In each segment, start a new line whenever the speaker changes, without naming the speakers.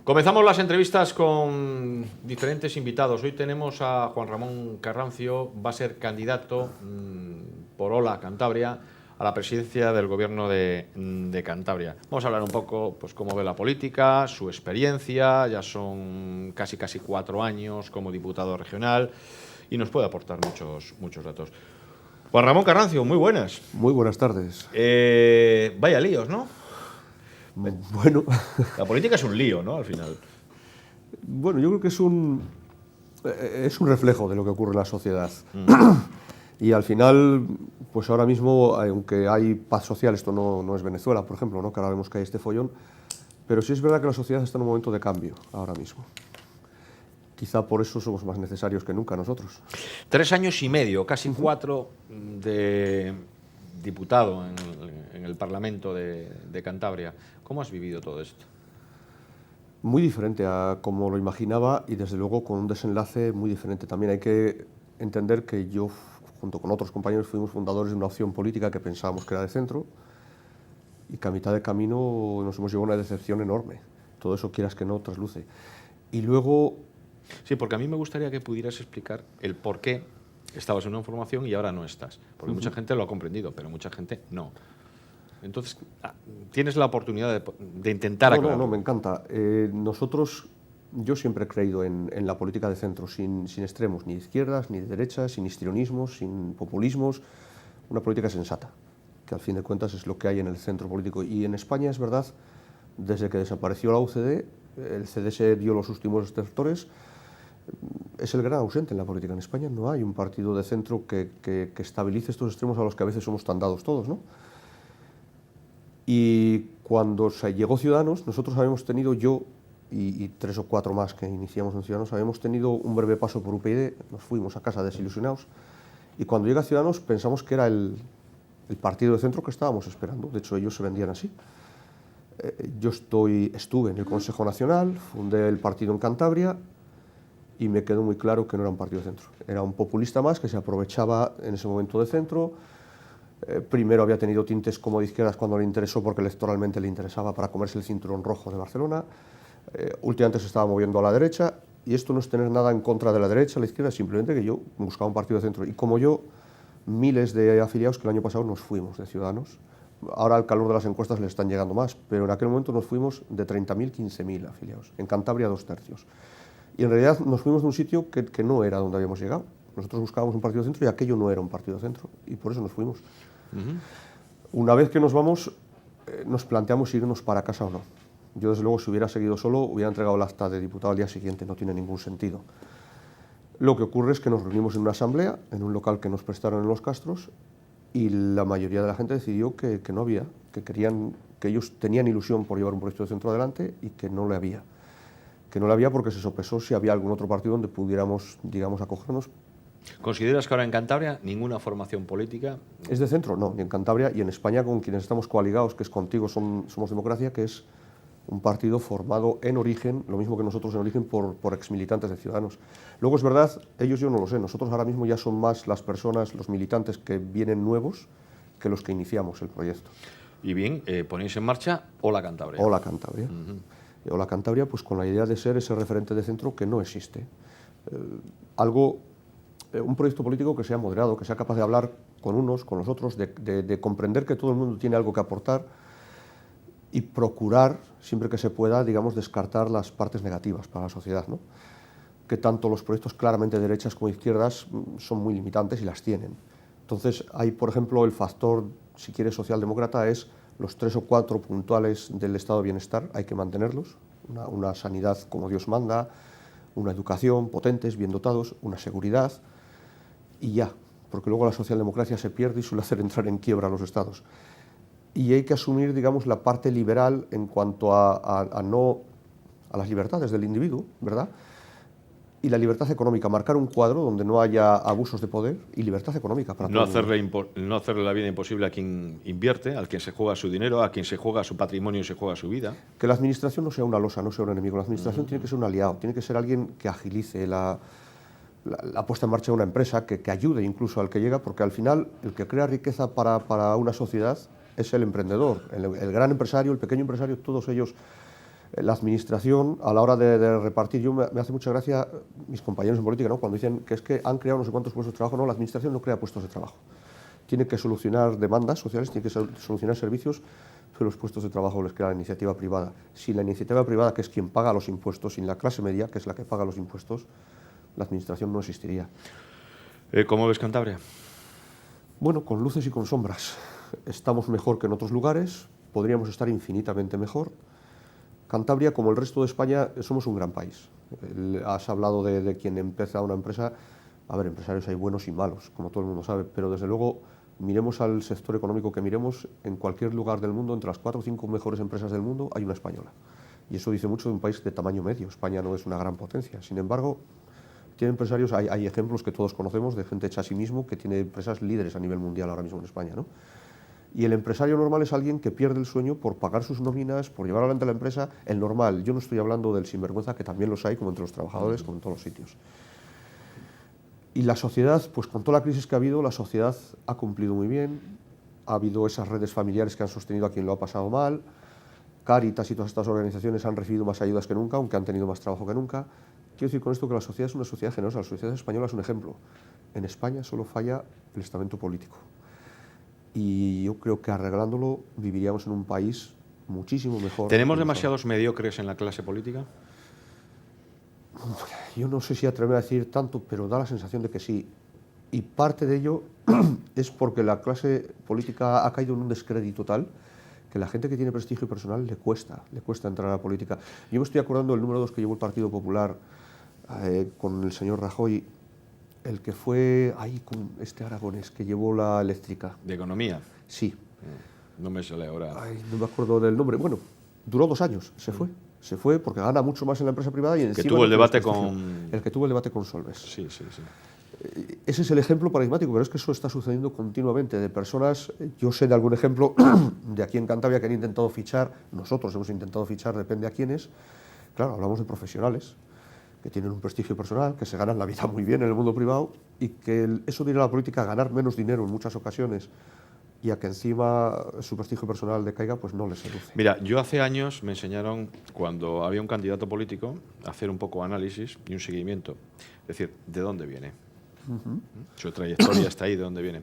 Comenzamos las entrevistas con diferentes invitados. Hoy tenemos a Juan Ramón Carrancio, va a ser candidato por Hola Cantabria a la presidencia del Gobierno de Cantabria. Vamos a hablar un poco, pues, cómo ve la política, su experiencia, ya son casi 4 años como diputado regional y nos puede aportar muchos datos. Juan Ramón Carrancio, muy buenas.
Muy buenas tardes.
Vaya líos, ¿no?
Bueno,
La política es un lío, ¿no? Al final.
bueno, yo creo que es un reflejo de lo que ocurre en la sociedad. Y al final, pues ahora mismo, aunque hay paz social, esto no es Venezuela, por ejemplo, ¿no? Que ahora vemos que hay este follón, pero sí es verdad que la sociedad está en un momento de cambio ahora mismo. Quizá por eso somos más necesarios que nunca nosotros.
3 años y medio, casi 4 de diputado en el Parlamento de Cantabria. ¿Cómo has vivido todo esto?
Muy diferente a como lo imaginaba y desde luego con un desenlace muy diferente. También hay que entender que yo, junto con otros compañeros, fuimos fundadores de una opción política que pensábamos que era de centro y que a mitad de camino nos hemos llevado una decepción enorme. Todo eso, quieras que no, trasluce. Y luego...
Sí, porque a mí me gustaría que pudieras explicar el por qué estabas en una formación y ahora no estás. Porque mucha gente lo ha comprendido, pero mucha gente no. Entonces, tienes la oportunidad de intentar aclararlo.
No, me encanta. Yo siempre he creído en la política de centro, sin extremos, ni de izquierdas, ni de derechas, sin histrionismos, sin populismos. Una política sensata, que al fin de cuentas es lo que hay en el centro político. Y en España es verdad, desde que desapareció la UCD, el CDS dio los últimos estertores, es el gran ausente en la política. En España no hay un partido de centro que estabilice estos extremos a los que a veces somos tan dados todos, ¿no? Y cuando se llegó Ciudadanos, nosotros habíamos tenido, yo y 3 o 4 más que iniciamos en Ciudadanos, habíamos tenido un breve paso por UPyD, nos fuimos a casa desilusionados, y cuando llega Ciudadanos pensamos que era el partido de centro que estábamos esperando. De hecho, ellos se vendían así. Yo estuve en el Consejo Nacional, fundé el partido en Cantabria, y me quedó muy claro que no era un partido de centro. Era un populista más que se aprovechaba en ese momento de centro. Primero había tenido tintes como de izquierdas cuando le interesó, porque electoralmente le interesaba para comerse el cinturón rojo de Barcelona. Últimamente se estaba moviendo a la derecha, y esto no es tener nada en contra de la derecha, la izquierda, simplemente que yo buscaba un partido de centro. Y como yo, miles de afiliados que el año pasado nos fuimos de Ciudadanos. Ahora al calor de las encuestas les están llegando más, pero en aquel momento nos fuimos de 30.000, 15.000 afiliados. En Cantabria 2/3. Y en realidad nos fuimos de un sitio que no era donde habíamos llegado. Nosotros buscábamos un partido de centro y aquello no era un partido de centro, y por eso nos fuimos. Una vez que nos vamos, nos planteamos irnos para casa o no. Yo, desde luego, si hubiera seguido solo, hubiera entregado el acta de diputado al día siguiente. No tiene ningún sentido. Lo que ocurre es que nos reunimos en una asamblea, en un local que nos prestaron en Los Castros, y la mayoría de la gente decidió que no había, que ellos tenían ilusión por llevar un proyecto de centro adelante y que no le había. Que no le había porque se sopesó si había algún otro partido donde pudiéramos, digamos, acogernos.
¿Consideras que ahora en Cantabria ninguna formación política?
¿Es de centro? No, ni en Cantabria, y en España, con quienes estamos coaligados, que es contigo, Somos Democracia, que es un partido formado en origen, lo mismo que nosotros en origen, por exmilitantes de Ciudadanos. Luego es verdad, ellos yo no lo sé, nosotros ahora mismo ya son más las personas, los militantes que vienen nuevos, que los que iniciamos el proyecto.
Y bien, ponéis en marcha Hola Cantabria.
Hola Cantabria. Hola Cantabria, pues con la idea de ser ese referente de centro que no existe. Un proyecto político que sea moderado, que sea capaz de hablar con unos, con los otros, de comprender que todo el mundo tiene algo que aportar y procurar, siempre que se pueda, digamos, descartar las partes negativas para la sociedad, ¿no? Que tanto los proyectos claramente de derechas como de izquierdas son muy limitantes y las tienen. Entonces, hay, por ejemplo, el factor, si quieres, socialdemócrata, es los 3 o 4 puntuales del estado de bienestar, hay que mantenerlos, una sanidad como Dios manda, una educación potentes, bien dotados, una seguridad, y ya, porque luego la socialdemocracia se pierde y suele hacer entrar en quiebra a los estados. Y hay que asumir, digamos, la parte liberal en cuanto a las libertades del individuo, ¿verdad? Y la libertad económica, marcar un cuadro donde no haya abusos de poder y libertad económica para
no
todo el
mundo. No hacerle la vida imposible a quien invierte, al quien se juega su dinero, a quien se juega su patrimonio y se juega su vida.
Que la administración no sea una losa, no sea un enemigo. La administración tiene que ser un aliado, tiene que ser alguien que agilice la puesta en marcha de una empresa, que ayude incluso al que llega, porque al final el que crea riqueza para una sociedad es el emprendedor, el gran empresario, el pequeño empresario, todos ellos La administración, a la hora de repartir, me hace mucha gracia mis compañeros en política, ¿no?, cuando dicen que es que han creado no sé cuántos puestos de trabajo. No, la administración no crea puestos de trabajo. Tiene que solucionar demandas sociales, tiene que solucionar servicios, pero los puestos de trabajo les crea la iniciativa privada. Si la iniciativa privada, que es quien paga los impuestos, sin la clase media, que es la que paga los impuestos, la administración no existiría.
¿Cómo ves Cantabria?
Bueno, con luces y con sombras. Estamos mejor que en otros lugares, podríamos estar infinitamente mejor. Cantabria, como el resto de España, somos un gran país. Has hablado de quien empieza una empresa. A ver, empresarios hay buenos y malos, como todo el mundo sabe, pero desde luego, miremos al sector económico que miremos, en cualquier lugar del mundo, entre las 4 o 5 mejores empresas del mundo, hay una española. Y eso dice mucho de un país de tamaño medio. España no es una gran potencia. Sin embargo, tiene empresarios, hay ejemplos que todos conocemos de gente hecha a sí mismo que tiene empresas líderes a nivel mundial ahora mismo en España, ¿no? Y el empresario normal es alguien que pierde el sueño por pagar sus nóminas, por llevar adelante la empresa. El normal, yo no estoy hablando del sinvergüenza, que también los hay, como entre los trabajadores, como en todos los sitios. Y la sociedad, pues con toda la crisis que ha habido, la sociedad ha cumplido muy bien. Ha habido esas redes familiares que han sostenido a quien lo ha pasado mal. Cáritas y todas estas organizaciones han recibido más ayudas que nunca, aunque han tenido más trabajo que nunca. Quiero decir con esto que la sociedad es una sociedad generosa. La sociedad española es un ejemplo. En España solo falla el estamento político. Y yo creo que arreglándolo viviríamos en un país muchísimo mejor.
¿Tenemos demasiados mediocres en la clase política?
Yo no sé si atreverme a decir tanto, pero da la sensación de que sí. Y parte de ello es porque la clase política ha caído en un descrédito tal que la gente que tiene prestigio personal le cuesta entrar a la política. Yo me estoy acordando del número 2 que llevó el Partido Popular con el señor Rajoy, el que fue ahí con este aragonés que llevó la eléctrica.
¿De economía?
Sí.
No me sale ahora.
Ay, no me acuerdo del nombre. Bueno, duró 2 años, se fue. Se fue porque gana mucho más en la empresa privada y encima...
Que tuvo el debate con...
El que tuvo el debate con Solbes.
Sí, sí, sí.
Ese es el ejemplo paradigmático, pero es que eso está sucediendo continuamente. De personas, yo sé de algún ejemplo de aquí en Cantabria que han intentado fichar, nosotros hemos intentado fichar, depende a quiénes. Claro, hablamos de profesionales que tienen un prestigio personal, que se ganan la vida muy bien en el mundo privado y que eso de ir a la política a ganar menos dinero en muchas ocasiones y a que encima su prestigio personal decaiga, pues no les seduce.
Mira, yo hace años me enseñaron, cuando había un candidato político, a hacer un poco de análisis y un seguimiento. Es decir, ¿de dónde viene? Su trayectoria está ahí, ¿de dónde viene?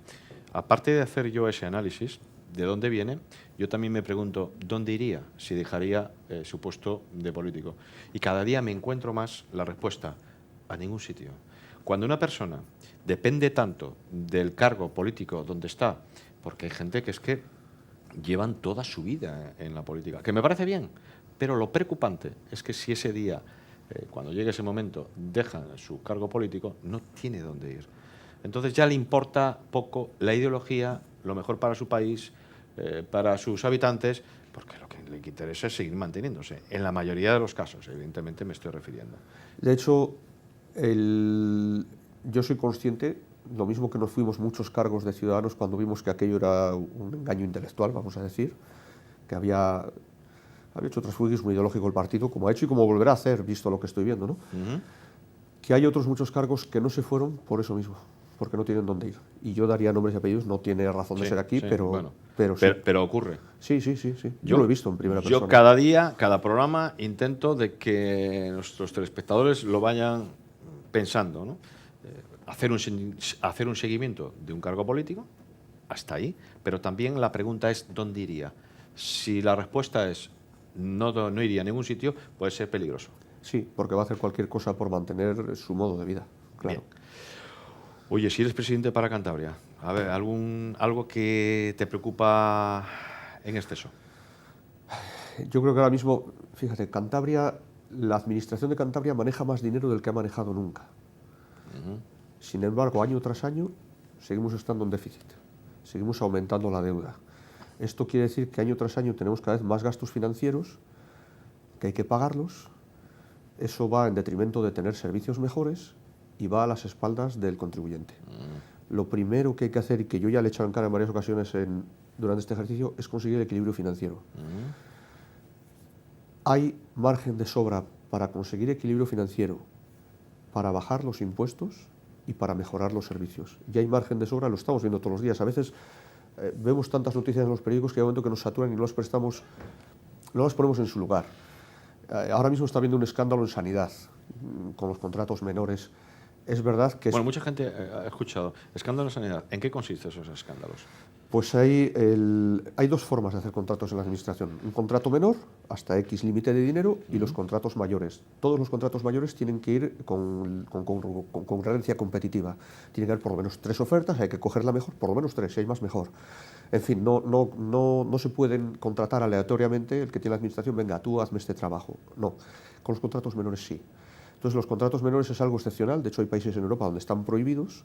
Aparte de hacer yo ese análisis, ¿de dónde viene? Yo también me pregunto, ¿dónde iría si dejaría su puesto de político? Y cada día me encuentro más la respuesta, a ningún sitio. Cuando una persona depende tanto del cargo político donde está, porque hay gente que es que llevan toda su vida en la política, que me parece bien, pero lo preocupante es que si ese día, cuando llegue ese momento, dejan su cargo político, no tiene dónde ir. Entonces ya le importa poco la ideología, lo mejor para su país, para sus habitantes, porque lo que le interesa es seguir manteniéndose. En la mayoría de los casos, evidentemente me estoy refiriendo.
De hecho, yo soy consciente, lo mismo que nos fuimos muchos cargos de ciudadanos cuando vimos que aquello era un engaño intelectual, vamos a decir, que había hecho transfugismo ideológico el partido, como ha hecho y como volverá a hacer, visto lo que estoy viendo, ¿no? Que hay otros muchos cargos que no se fueron por eso mismo, porque no tienen dónde ir. Y yo daría nombres y apellidos, no tiene razón de ser aquí, pero,
bueno,
sí.
Pero ocurre.
Sí. Yo lo he visto en primera persona.
Yo cada día, cada programa, intento de que nuestros telespectadores lo vayan pensando, ¿no? Hacer un seguimiento de un cargo político, hasta ahí, pero también la pregunta es ¿dónde iría? Si la respuesta es no iría a ningún sitio, puede ser peligroso.
Sí, porque va a hacer cualquier cosa por mantener su modo de vida, claro.
Bien. Oye, si eres presidente para Cantabria, a ver, algo que te preocupa en exceso.
Yo creo que ahora mismo, fíjate, la administración de Cantabria maneja más dinero del que ha manejado nunca. Sin embargo, año tras año, seguimos estando en déficit, seguimos aumentando la deuda. Esto quiere decir que año tras año tenemos cada vez más gastos financieros, que hay que pagarlos. Eso va en detrimento de tener servicios mejores y va a las espaldas del contribuyente. Lo primero que hay que hacer, y que yo ya le he echado en cara en varias ocasiones durante este ejercicio, es conseguir el equilibrio financiero. Hay margen de sobra para conseguir equilibrio financiero, para bajar los impuestos y para mejorar los servicios. Y hay margen de sobra, lo estamos viendo todos los días. A veces vemos tantas noticias en los periódicos que hay un momento que nos saturan y no las ponemos en su lugar. ahora mismo está habiendo un escándalo en sanidad con los contratos menores. Es verdad que...
Bueno, mucha gente ha escuchado escándalo en sanidad. ¿En qué consisten esos escándalos?
Pues hay dos formas de hacer contratos en la administración. Un contrato menor, hasta X límite de dinero, y los contratos mayores. Todos los contratos mayores tienen que ir con concurrencia competitiva. Tiene que haber por lo menos 3 ofertas, hay que coger la mejor, por lo menos 3, si hay más mejor. En fin, no se pueden contratar aleatoriamente el que tiene la administración, venga, tú hazme este trabajo. No, con los contratos menores sí. Entonces los contratos menores es algo excepcional, de hecho hay países en Europa donde están prohibidos,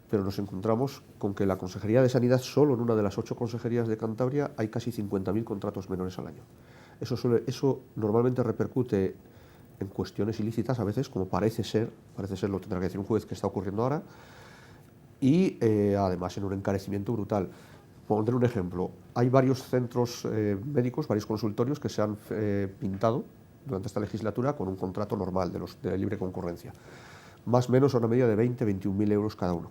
pero nos encontramos con que la Consejería de Sanidad, solo en una de las 8 consejerías de Cantabria, hay casi 50.000 contratos menores al año. Eso normalmente repercute en cuestiones ilícitas, a veces, como parece ser, lo tendrá que decir un juez, que está ocurriendo ahora, y además en un encarecimiento brutal. Pondré un ejemplo. Hay varios centros médicos, varios consultorios que se han pintado durante esta legislatura con un contrato normal de libre concurrencia. Más o menos a una media de 20-21.000 euros cada uno.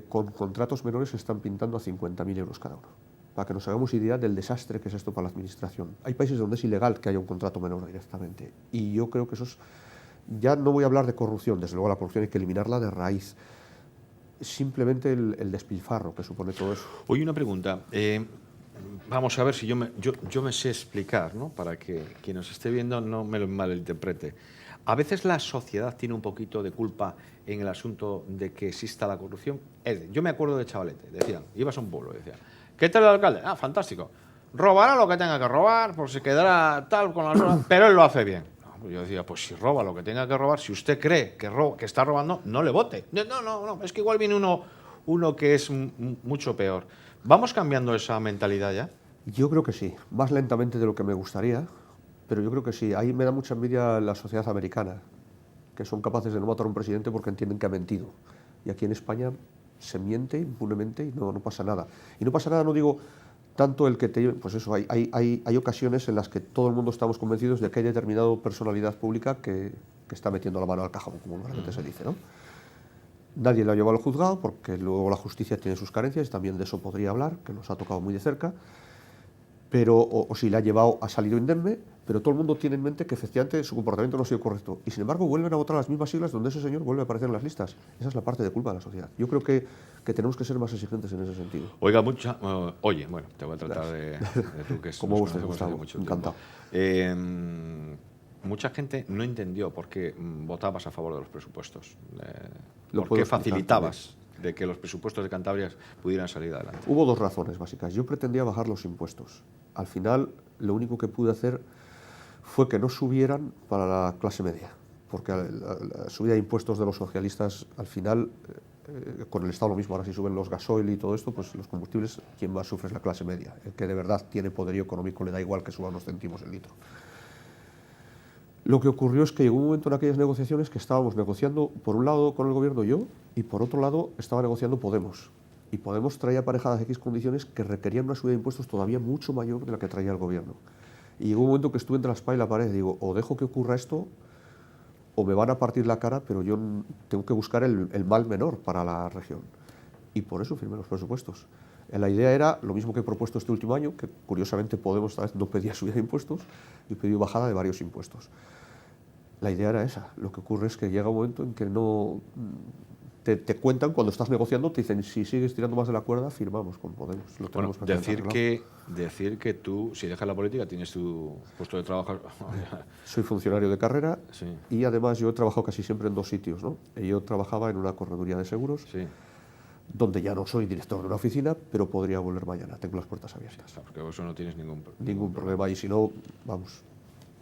Con contratos menores se están pintando a 50.000 euros cada uno. Para que nos hagamos idea del desastre que es esto para la administración. Hay países donde es ilegal que haya un contrato menor directamente. Y yo creo que eso es... Ya no voy a hablar de corrupción, desde luego la corrupción hay que eliminarla de raíz. Simplemente el despilfarro que supone todo eso.
Oye, una pregunta. Vamos a ver si yo me sé explicar, ¿no? Para que quien nos esté viendo no me lo malinterprete. A veces la sociedad tiene un poquito de culpa en el asunto de que exista la corrupción. Yo me acuerdo de chavalete, decían, ibas a un pueblo, decían, ¿qué tal el alcalde? Ah, fantástico. Robará lo que tenga que robar, pues se quedará tal con las horas, pero él lo hace bien. Yo decía, pues si roba lo que tenga que robar, si usted cree que está robando, no le vote. No, es que igual viene uno que es mucho peor. ¿Vamos cambiando esa mentalidad ya?
Yo creo que sí, más lentamente de lo que me gustaría, pero yo creo que sí. Ahí me da mucha envidia la sociedad americana, que son capaces de no matar a un presidente porque entienden que ha mentido. Y aquí en España se miente impunemente y no pasa nada. Y no pasa nada, no digo tanto el que te... Pues eso, hay ocasiones en las que todo el mundo estamos convencidos de que hay determinada personalidad pública que está metiendo la mano al cajón, como normalmente se dice, ¿no? Nadie lo ha llevado al juzgado porque luego la justicia tiene sus carencias, y también de eso podría hablar, que nos ha tocado muy de cerca, pero, o si la ha llevado, ha salido indemne, pero todo el mundo tiene en mente que efectivamente su comportamiento no ha sido correcto. Y sin embargo vuelven a votar las mismas siglas donde ese señor vuelve a aparecer en las listas. Esa es la parte de culpa de la sociedad. Yo creo que tenemos que ser más exigentes en ese sentido.
Oiga, oye, bueno, te voy a tratar de tú, que es
como usted, Gustavo, encantado.
Mucha gente no entendió por qué votabas a favor de los presupuestos. ¿Por qué
puedo
facilitabas de que los presupuestos de Cantabria pudieran salir adelante?
Hubo 2 razones básicas. Yo pretendía bajar los impuestos. Al final, lo único que pude hacer fue que no subieran para la clase media, porque la subida de impuestos de los socialistas, al final, con el Estado lo mismo. Ahora si suben los gasoil y todo esto, pues los combustibles, quien más sufre es la clase media. El que de verdad tiene poderío económico le da igual que suban unos céntimos el litro. Lo que ocurrió es que llegó un momento en aquellas negociaciones que estábamos negociando, por un lado con el gobierno yo, y por otro lado estaba negociando Podemos. Y Podemos traía aparejadas X condiciones que requerían una subida de impuestos todavía mucho mayor de la que traía el gobierno. Y llegó un momento que estuve entre la espada y la pared. Digo, o dejo que ocurra esto, o me van a partir la cara, pero yo tengo que buscar el mal menor para la región. Y por eso firmé los presupuestos. La idea era lo mismo que he propuesto este último año, que curiosamente Podemos esta vez no pedía subida de impuestos y pidió bajada de varios impuestos. La idea era esa. Lo que ocurre es que llega un momento en que no te cuentan, cuando estás negociando, te dicen, si sigues tirando más de la cuerda, firmamos con Podemos.
Bueno, decir que tú, si dejas la política, tienes tu puesto de trabajo.
Soy funcionario de carrera,
sí.
Y además yo he trabajado casi siempre en 2 sitios, ¿no? Yo trabajaba en una correduría de seguros,
sí,
donde ya no soy director de una oficina, pero podría volver mañana. Tengo las puertas abiertas.
Sí, porque eso no tienes
ningún problema. Y si no, vamos.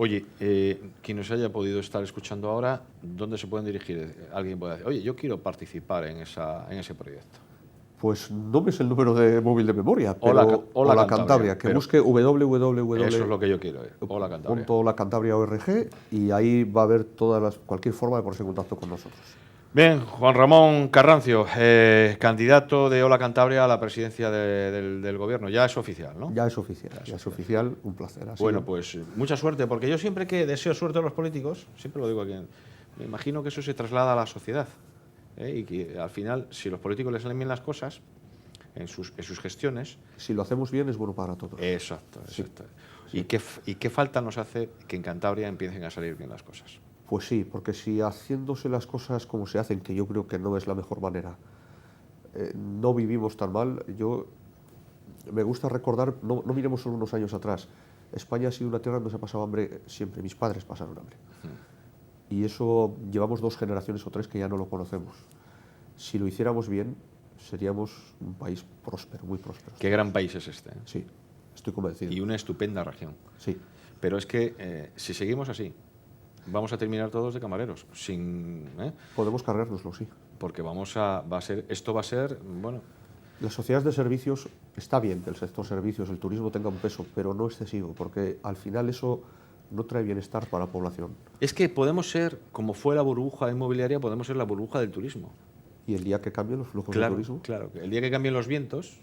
Oye, quien nos haya podido estar escuchando ahora, ¿dónde se pueden dirigir? Alguien puede decir, oye, yo quiero participar en ese proyecto.
Pues no me es el número de móvil de memoria, pero
Hola
Cantabria, que busque www.
Eso es lo que yo quiero. Hola Cantabria.
Hola Cantabria ORG, y ahí va a haber cualquier forma de ponerse en contacto con nosotros.
Bien, Juan Ramón Carrancio, candidato de Hola Cantabria a la presidencia del gobierno. Ya es oficial, ¿no?
Ya es oficial, un placer.
Bueno, pues mucha suerte, porque yo siempre que deseo suerte a los políticos, siempre lo digo aquí, me imagino que eso se traslada a la sociedad. Y que al final, si los políticos les salen bien las cosas, en sus gestiones.
Si lo hacemos bien es bueno para todos.
Exacto,
Sí.
exacto. ¿Y qué falta nos hace que en Cantabria empiecen a salir bien las cosas?
Pues sí, porque si haciéndose las cosas como se hacen, que yo creo que no es la mejor manera, no vivimos tan mal. Me gusta recordar, no miremos solo unos años atrás. España ha sido una tierra donde se ha pasado hambre siempre. Mis padres pasaron hambre. Y eso llevamos 2 generaciones o 3 que ya no lo conocemos. Si lo hiciéramos bien, seríamos un país próspero, muy próspero.
Qué gran país es este, ¿eh?
Sí, estoy convencido.
Y una estupenda región.
Sí.
Pero es que si seguimos así, vamos a terminar todos de camareros,
Podemos cargárnoslo, sí.
porque esto va a ser, bueno,
Las sociedades de servicios, está bien que el sector servicios, el turismo tenga un peso, pero no excesivo, porque al final eso no trae bienestar para la población.
es que podemos ser, como fue la burbuja inmobiliaria, podemos ser la burbuja del turismo.
Y el día que cambien los flujos de
Claro,
turismo,
claro. El día que cambien los vientos,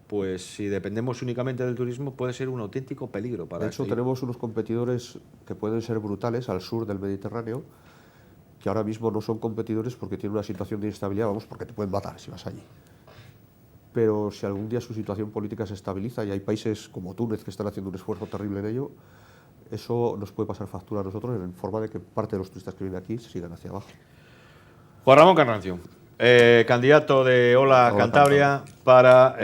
pues si dependemos únicamente del turismo, puede ser un auténtico peligro para
de hecho,
este-
tenemos unos competidores que pueden ser brutales al sur del Mediterráneo, que ahora mismo no son competidores porque tienen una situación de inestabilidad, vamos, porque te pueden matar si vas allí. Pero si algún día su situación política se estabiliza y hay países como Túnez que están haciendo un esfuerzo terrible en ello, eso nos puede pasar factura a nosotros en forma de que parte de los turistas que vienen aquí se sigan hacia abajo.
Juan Ramón Carrancio, candidato de Hola Cantabria para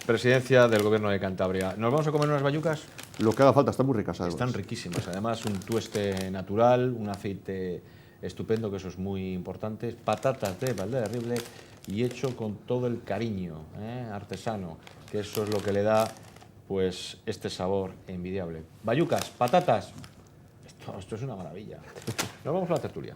presidencia del Gobierno de Cantabria. ¿Nos vamos a comer unas bayucas?
Lo que haga falta, están muy ricas además.
Están riquísimas. Además, un tueste natural, un aceite estupendo, que eso es muy importante. Patatas de Valderrible y hecho con todo el cariño artesano, que eso es lo que le da pues este sabor envidiable. Bayucas, patatas, esto es una maravilla. Nos vamos a la tertulia.